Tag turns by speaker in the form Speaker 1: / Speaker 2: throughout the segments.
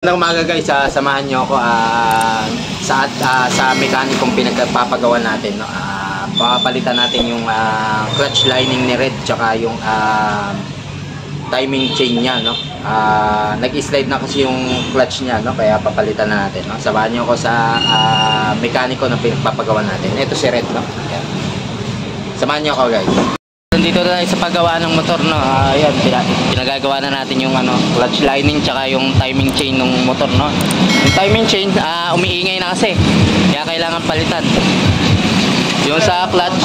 Speaker 1: Magandang umaga guys, samahan nyo ako sa mekanikong pinagpapagawa natin, no? Papalitan natin yung clutch lining ni Red tsaka yung timing chain niya, no? Nag-slide na kasi yung clutch niya, no? Kaya papalitan na natin, no? Samahan nyo ako sa mekaniko na pinagpapagawa natin. Ito si Red, no? Ayan. Samahan nyo ako guys. Dito tayo sa paggawa ng motor, no. Ayan, pinagagawa na natin yung clutch lining tsaka yung timing chain ng motor, no. Yung timing chain umiingay na kasi, kaya kailangan palitan. Yung sa clutch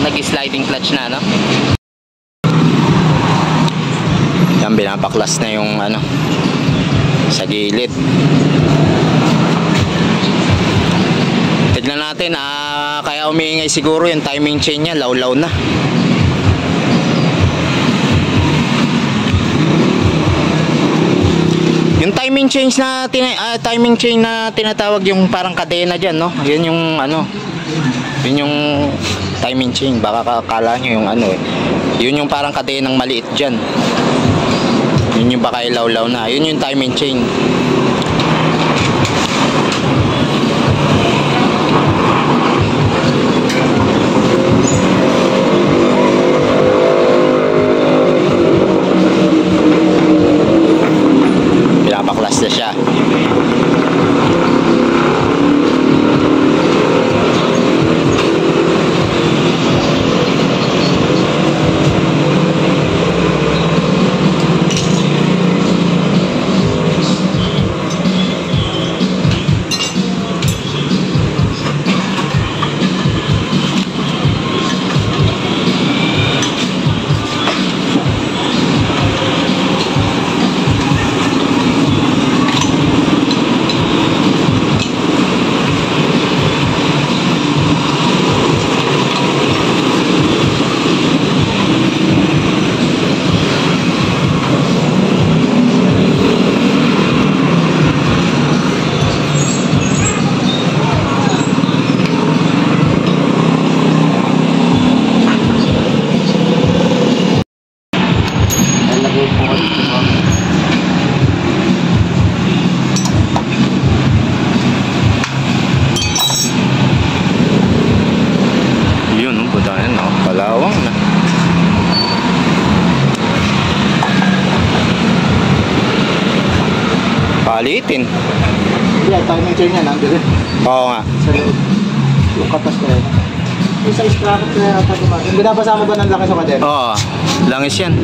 Speaker 1: nag-sliding clutch na, no. Yan, binabaklas na yung sa gilid. Tignan natin, kaya umiingay siguro yung timing chain niya, law-law na. Yung timing chain na tinatawag, yung parang kadena diyan, no? Yun yung yun yung timing chain. Baka akala niyo yung yun yung parang kadenang maliit diyan. Yun yung baka law-law na. Yun yung timing chain. Baklas na siya. Palawang na. Palitin.
Speaker 2: Yeah, timing chain niya nandiyan.
Speaker 1: Oo nga.
Speaker 2: Sa loob. Yung katas ko rin. Yung sa sprocket na yata kumain. Yung binabasa mo ba ng langis o kadena?
Speaker 1: Oo, langis yan.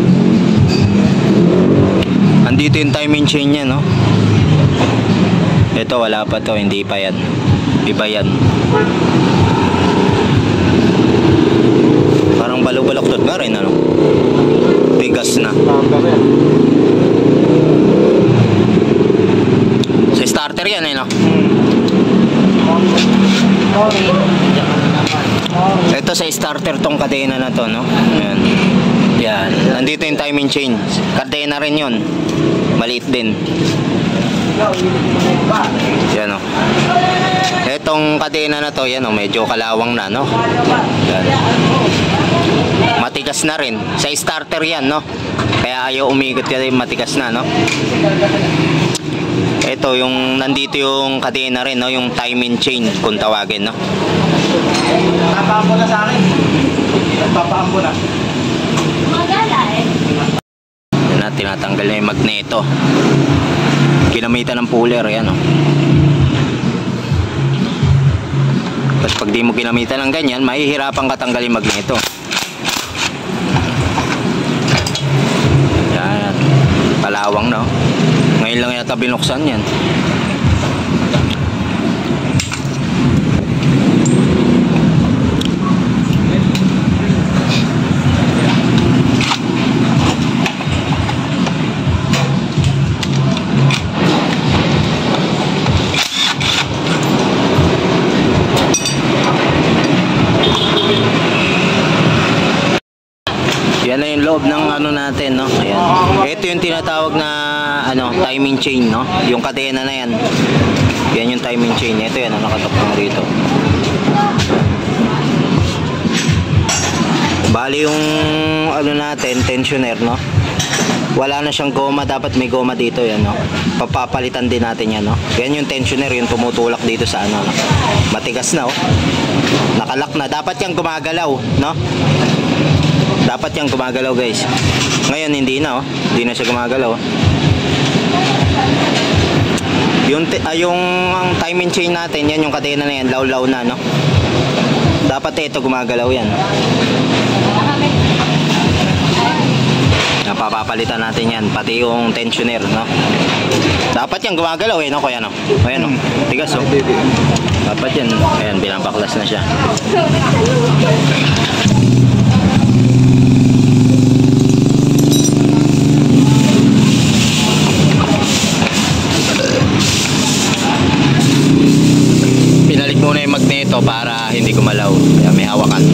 Speaker 1: Andito yung timing chain niya, no? Ito wala pa to, hindi pa yan. Iba yan. Parang balok-balok na rin, bigas na. Sa starter yan, no? Ito sa starter tong kadena na to, no? Ayan. Yan. Nandito yung timing chain. Kadena rin yun. Maliit din. Yan, no? Etong kadena na to, yan, medyo kalawang na, no? Yan. Matigas na rin. Sa starter yan, no? Kaya ayaw umikot kasi matigas na, no? Ito yung nandito yung kadena rin, no? Yung timing chain kung tawagin, no?
Speaker 2: Napaambo na sa akin. Napaambo na.
Speaker 1: Magala yan na, tinatanggal na yung magneto. Ginamitan ng puller, yan, no? Tapos pag di mo ginamitan ng ganyan, mahihirapan ka tanggalin magneto. Yan. Palawang, no? Ngayon lang yata binuksan yan. Yan na yung loob ng natin, no? Ayan. Ito yung tinatawag na timing chain, no? Yung kadena na yan. Yan yung timing chain. Ito yan, nakatapong dito. Bali yung ano natin, tensioner, no? wala na siyang goma, dapat may goma dito yan, no? Papapalitan din natin yan, no? Yan yung tensioner, yung tumutulak dito sa ano, no? Matigas na, oh. Nakalak na, dapat yung gumagalaw, no? Dapat yung gumagalaw, guys. Ngayon hindi na, oh. Hindi na siya gumagalaw, oh. Yung ang timing chain natin, yan yung kadena na yan, law-law na, no? Dapat ito gumagalaw yan. Papapalitan natin yan, pati yung tensioner, no? Dapat yan gumagalaw, eh, no? Kaya, no? Ayan, no? Tigas, oh. Dapat yan. Ayan, binabaklas na siya. Pinalik muna yung magneto para hindi gumalaw. Kaya may hawakan.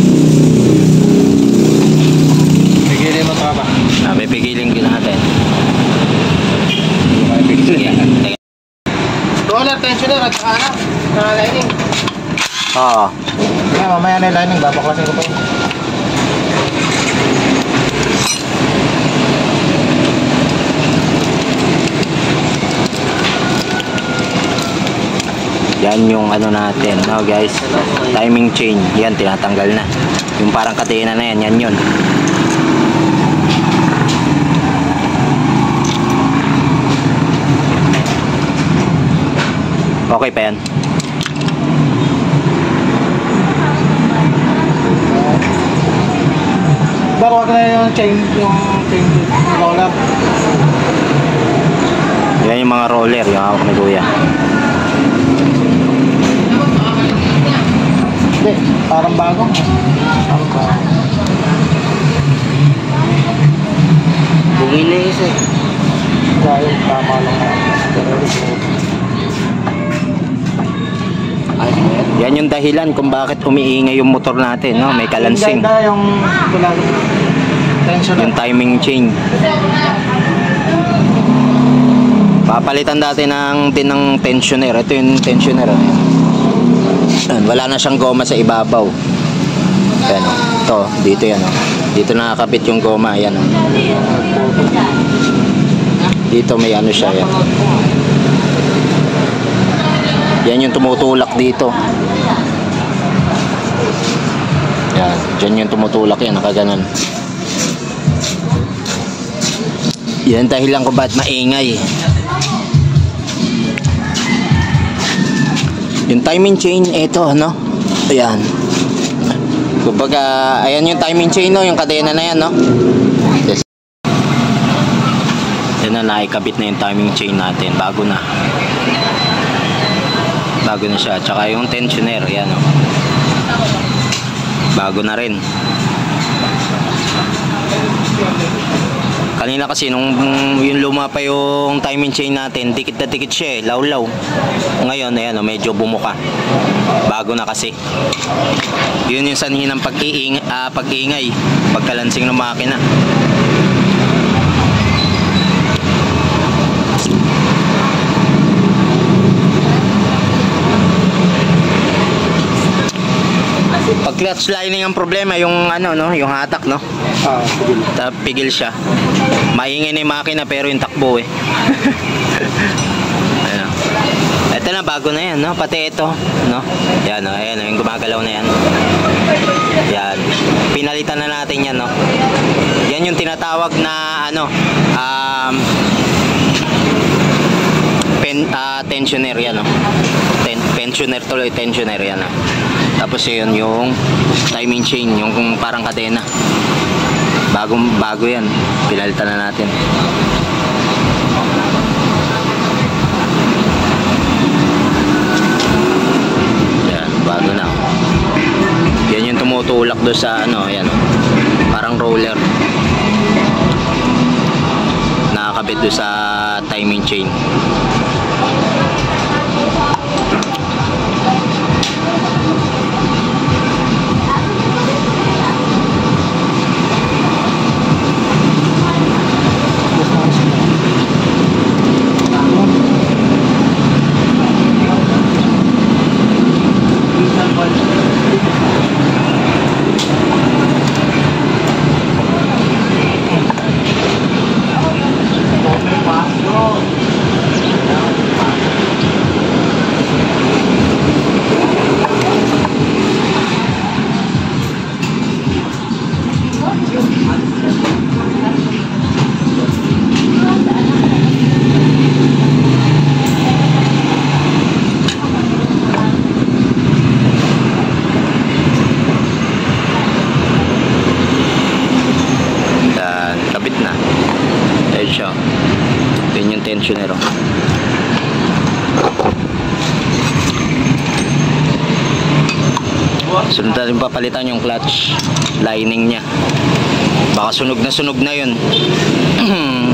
Speaker 2: Pigilin mo ito ba?
Speaker 1: May pigilin din natin.
Speaker 2: Sige. Roller, tensioner at saka na lining.
Speaker 1: Oo.
Speaker 2: Kaya mamaya na yung lining, babaklasin ko pa.
Speaker 1: Yan yung ano natin, no guys, timing chain. Yan, tinatanggal na. Yung parang kadena na yan, yan yun. Okay pa yan.
Speaker 2: Bago na yung chain roller.
Speaker 1: Yan yung mga roller, yung hawak ni Kuya.
Speaker 2: Hindi, parang bago. Parang bago.
Speaker 1: Bugilis eh.
Speaker 2: Dahil tama lang na.
Speaker 1: Yan yung dahilan kung bakit umiingay yung motor natin, no? May kalansing.
Speaker 2: Ganda yung tensioner.
Speaker 1: Yung timing chain. Papalitan natin ng tensioner. Ito yung tensioner. Ayan. Wala na siyang goma sa ibabaw. Ayan, oh. Ito, dito yan. Oh. Dito nakakabit yung goma. Ayan, oh. Dito may ano siya. Yan. Yan yung tumutulak dito. Yan. Diyan yung tumutulak yan. Nakaganon. Yan dahilan ko ba't maingay. Yung timing chain, ito, no? Ayan. Kumbaga, ayan yung timing chain, no? Yung kadena na yan, no? Yes. Yan na, naikabit na yung timing chain natin. Bago na. Bago na siya. Tsaka yung tensioner, yan, no? Bago na rin. Kanina kasi nung yung luma pa yung timing chain natin, dikit na dikit siya eh, law-law. Ngayon, ayan, medyo bumuka. Bago na kasi. Yun yung sanhi ng pag-iingay, pagkalansing ng makina. Pag clutch lining ang problema, yung ano, no, yung hatak, no. Pigil siya. Maingay na yung makina pero yung takbo eh. Ayan. Ito na, bago na yan, no? Pati ito, no? Yan, no? Ayan, yung gumagalaw na yan. Yan. Pinalitan na natin yan, no? Yan yung tinatawag na, ano, tensioner yan, no? Pensioner tuloy, tensioner yan, no? Tapos yun yung timing chain, yung parang kadena. Bago yan. Pinalitan na natin. Yan, bago na. Yan yung tumutulak doon sa ano, yan. Parang roller. Nakakabit doon sa timing chain. tensioner. Oh. Sunod na rin papalitan yung clutch lining niya. Baka sunog na yun.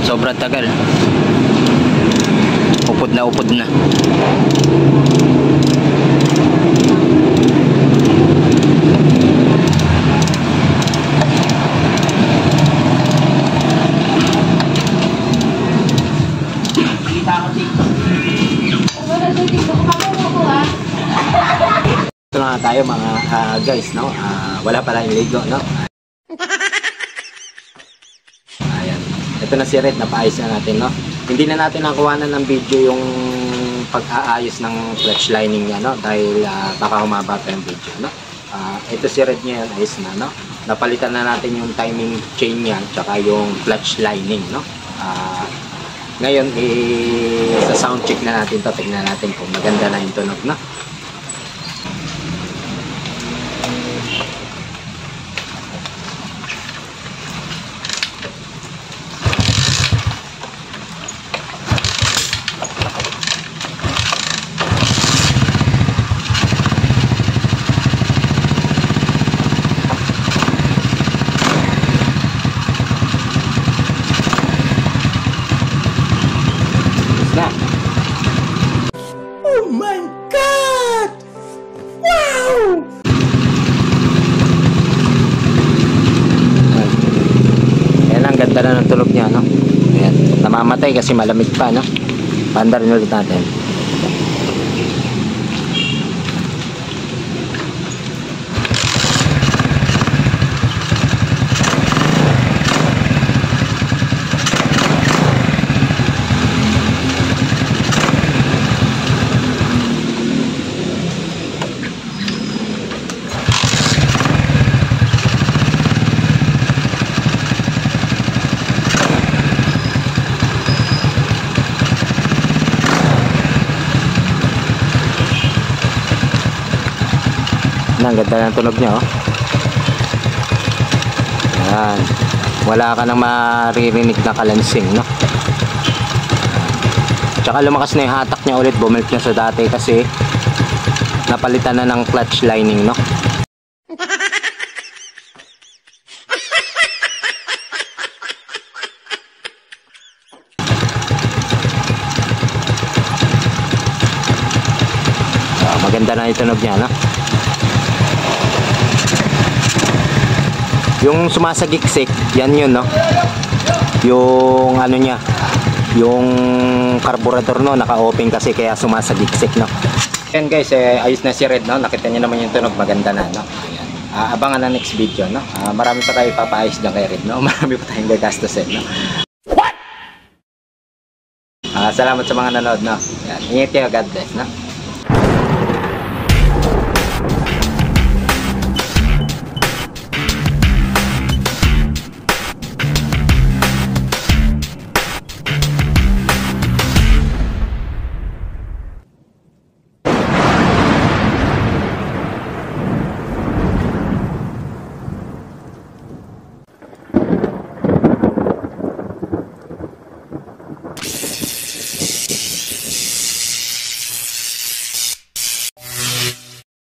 Speaker 1: Sobrang tagal. Upod na.
Speaker 2: Ito na tayo mga guys, no? Wala pala yung ligo, no? Ayan. Ito na si Red, napaayos na natin, no? Hindi na natin nakuhanan ng video yung pag-aayos ng clutch lining niya, no? Dahil baka humaba pa yung video, no? Ito si Red ngayon, ayos na, no? Napalitan na natin yung timing chain niya, tsaka yung clutch lining, no? Ngayon, sa sound check na natin to, tignan natin kung maganda na yung tunog, no?
Speaker 3: Oh my God! Wow!
Speaker 1: Ayan, ang ganda na ng tunog niya, no? Ayan, namamatay kasi malamig pa, no? Pandarin ulit natin. Ang ganda ng tunog niya, oh. Ayan. Wala ka nang maririnig na kalansing, no? Tsaka lumakas na yung hatak niya ulit, bumalik na sa dati kasi napalitan na ng clutch lining, no? Maganda na yung tunog niya, no? Yung sumasagiksik, yan yun, no? Yung ano niya, yung carburetor, no, naka-open kasi kaya sumasagiksik, no? Ayan guys, ayos na si Red, no? Nakita niyo naman yung tunog, maganda na, no? Ayan. Abangan na next video, no? Marami pa tayo ipapaayos dyan kay Red, no? Marami pa tayong gagastusin, no? What? Salamat sa mga nanood, no? Ayan. Ingat kayo, God bless, no?